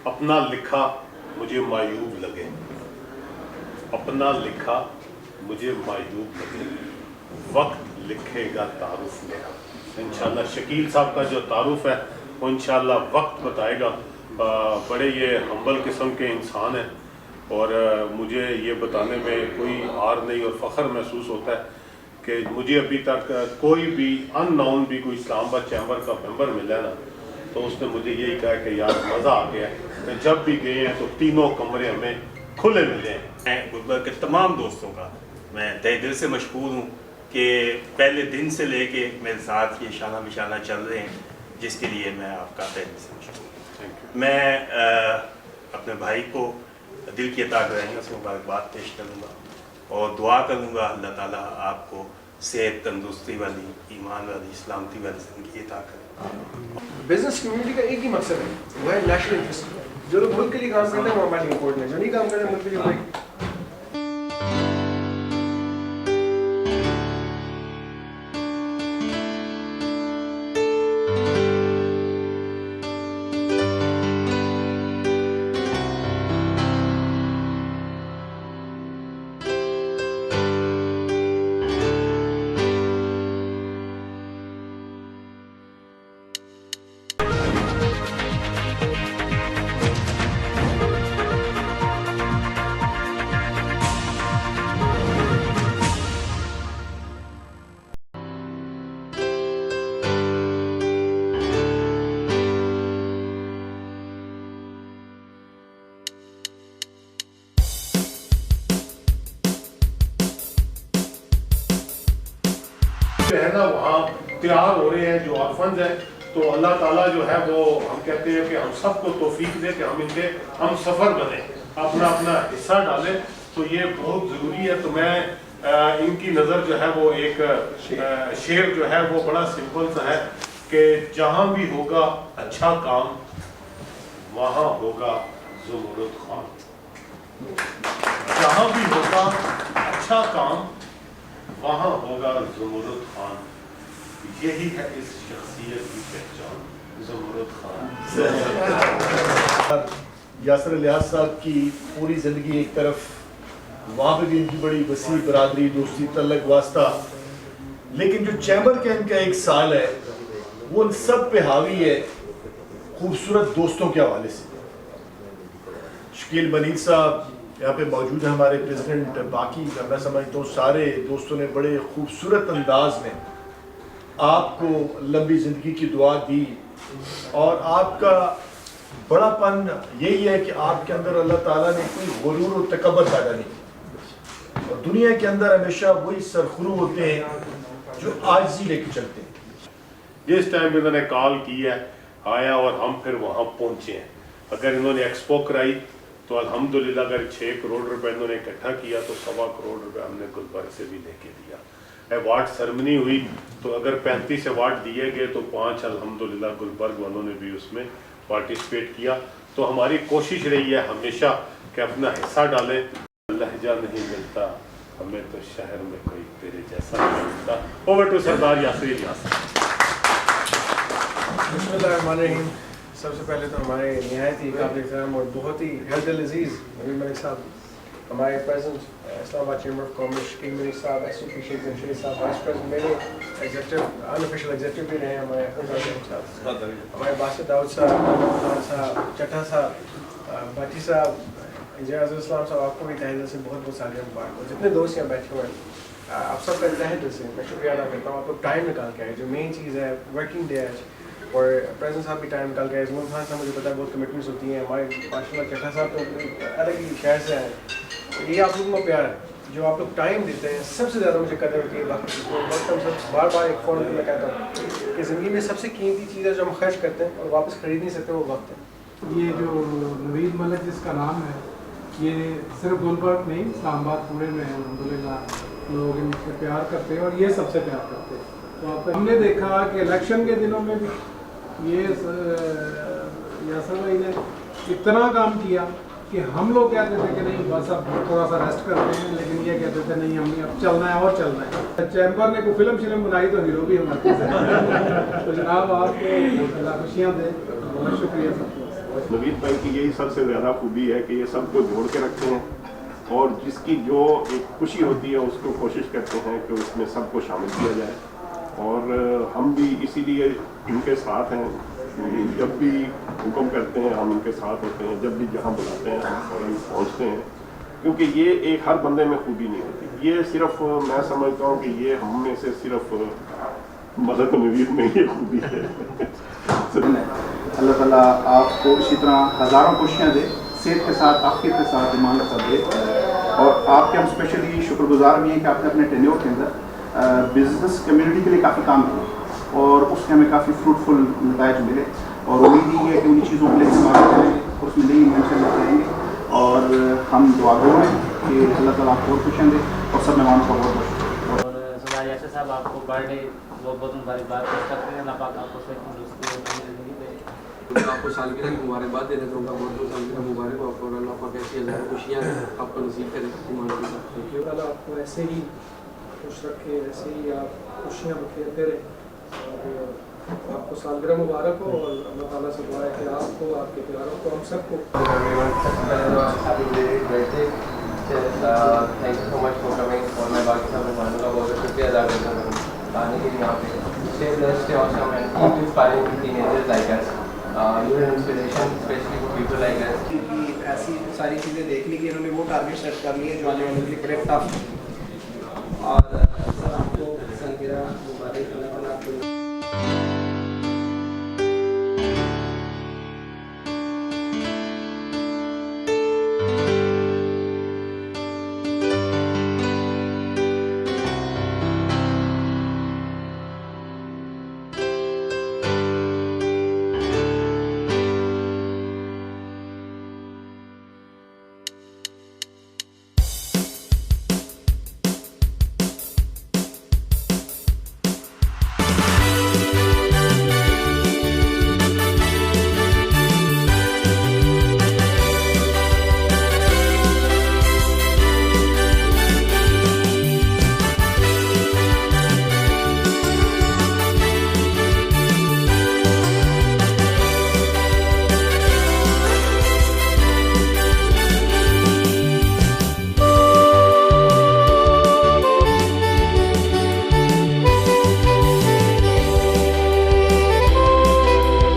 अपना लिखा मुझे मायूब लगे, अपना लिखा मुझे मायूब लगे, वक्त लिखेगा तारुफ मेरा। इंशाल्लाह शकील साहब का जो तारुफ है वो इंशाल्लाह वक्त बताएगा। बड़े ये हम्बल किस्म के इंसान हैं और मुझे ये बताने में कोई आर नहीं और फ़ख्र महसूस होता है कि मुझे अभी तक कोई भी अननोन भी कोई इस्लामाबाद चैम्बर का मेंबर मिला है ना, तो उसने मुझे यही कहा कि यार मज़ा आ गया है, जब भी गए हैं तो तीनों कमरे हमें खुले मिले हैं। मैं गुलबर्ग के तमाम दोस्तों का मैं तहे दिल से मशकूर हूँ कि पहले दिन से लेके मेरे साथ ये शाना बिशाना चल रहे हैं, जिसके लिए मैं आपका तहे दिल से मशकूर हूँ। मैं अपने भाई को दिल की अता कराएंगे से मुबारकबाद पेश करूँगा और दुआ करूँगा अल्लाह ताला आपको सेहत, तंदुरुस्ती वाली, ईमान वाली, सलामती वाली ज़िंदगी अता करें। बिजनेस कम्युनिटी का एक ही मकसद है, वो है नेशनल इंटरेस्ट। जो लोग मुल्क के लिए काम करते हैं वो हमारे लिए इम्पोर्टेंट है, जो नहीं काम करते हैं मुल्क के लिए कोई है ना वहाँ तैयार हो रहे हैं जो ऑर्फन्स हैं, तो अल्लाह ताला जो है वो हम कहते हैं कि हम सबको तौफीक दे कि हम इनके हम सफ़र बने, अपना अपना हिस्सा डालें, तो ये बहुत ज़रूरी है। तो मैं इनकी नज़र जो है वो एक शेर जो है वो बड़ा सिंपल सा है कि जहाँ भी होगा अच्छा काम वहाँ होगा ज़ुमरुद खान, जहाँ भी होगा अच्छा काम वहाँ होगा ज़ुमरुद खान, यही है इस शख्सियत की पहचान, ज़ुमरुद खान। यासर लियाज साहब की पूरी ज़िंदगी एक तरफ, वहाँ पे भी इनकी बड़ी वसी बरादरी, दोस्ती, तल्लक वास्ता, लेकिन जो चैम्बर का इनका एक साल है वो उन सब पे हावी है खूबसूरत दोस्तों के हवाले से। शकील मनीर साहब यहाँ पे मौजूद है, हमारे प्रेसिडेंट, बाकी मैं समझता हूँ सारे दोस्तों ने बड़े खूबसूरत अंदाज में आपको लंबी ज़िंदगी की दुआ दी और आपका बड़ापन यही है कि आपके अंदर अल्लाह ताला ने कोई गुरूर और तकब्बुर पैदा नहीं किया और दुनिया के अंदर हमेशा वही सरखरू होते हैं जो आजिज़ी लेके चलते हैं। जिस टाइम इन्होंने कॉल की है आया और हम फिर वहाँ पहुँचे हैं। अगर इन्होंने एक्सपो कराई तो अल्हम्दुलिल्लाह अगर 6 करोड़ रुपए इन्होंने इकट्ठा किया तो 1.25 करोड़ रुपए हमने गुलबर्ग से भी लेके दिया। अवार्ड सेरेमनी हुई तो अगर 35 अवार्ड दिए गए तो 5 अल्हम्दुलिल्लाह गुलबर्ग वालों ने भी उसमें पार्टिसिपेट किया। तो हमारी कोशिश रही है हमेशा कि अपना हिस्सा डालें। लहजा नहीं मिलता हमें तो शहर में कोई तेरे जैसा नहीं मिलता। ओवर टू सरदार यासिर इलियास। बिस्मिल्लाहिर्रहमानिर्रहीम। सबसे पहले तो हमारे निहायत ही काबिल एहतराम और बहुत ही दिल अजीज़ नबी मलिक साहब, हमारे president Islamabad chamber of commerce Shakeel Malik साहब, SVP शेख जमशेद साहब, वाइस प्रेसिडेंट मेरे एग्जीक्यूटिव अनऑफिशियल एग्जीक्यूटिव भी रहे हैं हमारे साहब, हमारे बासित दाऊद साहब, चट्टा साहब, बाटी साहब, इंजीनियर इस्लाम साहब, आपको भी तहे दिल से बहुत बहुत सालियाँ मुबारक। और जितने दोस्त यहाँ बैठे हुए हैं आप सबका तहे दिल से मैं शुक्रिया अदा करता हूँ। आप लोग टाइम निकाल के आए, जो मेन चीज़ है वर्किंग डे है, और प्रेसिडेंट साहब भी टाइम निकाल के आए। इस्माइल खान साहब मुझे पता है बहुत कमिटमेंट्स होती हैं, हमारे माशाल्लाह चट्टा साहब तो अलग ही शहर से आए। ये आप लोगों का प्यार है जो आप लोग टाइम देते हैं, सबसे ज़्यादा मुझे कदर होती है वक्त की। वक्त हम सब बार बार एक फ़ौरन मैं कहता हूँ कि ज़िंदगी में सबसे कीमती चीज़ है जो हम खर्च करते हैं और वापस ख़रीद नहीं सकते, वो वक्त है। ये जो नवीद मलिक जिसका नाम है, ये सिर्फ गुलबर्ग नहीं इस्लामाबाद पूरे में है अल्हम्दुलिल्लाह लोग इनसे प्यार करते हैं और ये सबसे प्यार करते हैं। तो हमने देखा कि इलेक्शन के दिनों में भी ये यासर भाई ने इतना काम किया कि हम लोग कहते थे कि नहीं बस अब थोड़ा सा रेस्ट करते हैं, लेकिन ये कहते थे नहीं हमें अब चलना है और चलना है। चैम्बर ने कोई फिल्म बनाई तो हीरो भी हमारे तो जनाब आपको खुशियाँ दें, बहुत शुक्रिया सबको। नवीद भाई की यही सबसे ज़्यादा खूबी है कि ये सबको जोड़ के रखते हैं और जिसकी जो एक खुशी होती है उसको कोशिश करते हैं कि उसमें सबको शामिल किया जाए और हम भी इसीलिए इनके साथ हैं। जब भी हुक्म करते हैं हम इनके साथ होते हैं, जब भी जहाँ बुलाते हैं हम फौरन पहुँचते हैं, क्योंकि ये एक हर बंदे में खूबी नहीं होती। ये सिर्फ मैं समझता हूँ कि ये हम में से सिर्फ मदद नवीद में ये खूबी है। अल्लाह ताला आपको इसी तरह हज़ारों खुशियाँ दे, सेहत के साथ, आफियत के साथ, ईमान के साथ दे। और आपके हम स्पेशली शुक्रगुजार भी हैं कि आपने अपने टेन्योर के अंदर बिजनेस कम्युनिटी के लिए काफ़ी काम किया और उसके हमें काफ़ी फ्रूटफुल नताइज मिले और उम्मीद ही है कि उन्हीं चीज़ों के लिए इस्तेमाल करेंगे और उसमें नई इन्वेंशन लेके आएंगे। और हम दुआ गो हैं कि अल्लाह ताला आपको और खुशियाँ दे और सब मेहमानों का बहुत बहुत शुक्रिया। और सरदार यासर साहब आपको बर्थडे बहुत मुबारकबाद पेश करते हैं। अल्लाह पाक आपको सेहत तंदुरुस्ती और ज़िंदगी दे। आपको सालगिरह की मुबारकबाद देना चाहूँगा, बहुत बहुत सालगिरह मुबारक हो आपको और अल्लाह पाक ऐसी हज़ारों खुशियाँ आपको नसीब करें ईमान के साथ। Thank you. अल्लाह आपको ऐसे ही खुश रखे, ऐसे ही आप खुशियाँ बखेरते रहें और आपको सालगिरह मुबारक हो और अल्लाह ताला से दुआ है कि आपको, आपके प्यारों को, हम सबको। Thank you so much for coming और मैं बाकी सब मेहमानों का बहुत शुक्रिया अदा करता हूँ आने के लिए यहाँ पे। Stay blessed, stay awesome and keep inspiring teenagers like us. You're an inspiration, especially for people like us. ऐसी सारी चीज़ें देखने की इन्होंने वो टारगेट सेट कर लिए जो आने वाले के लिए बड़े टफ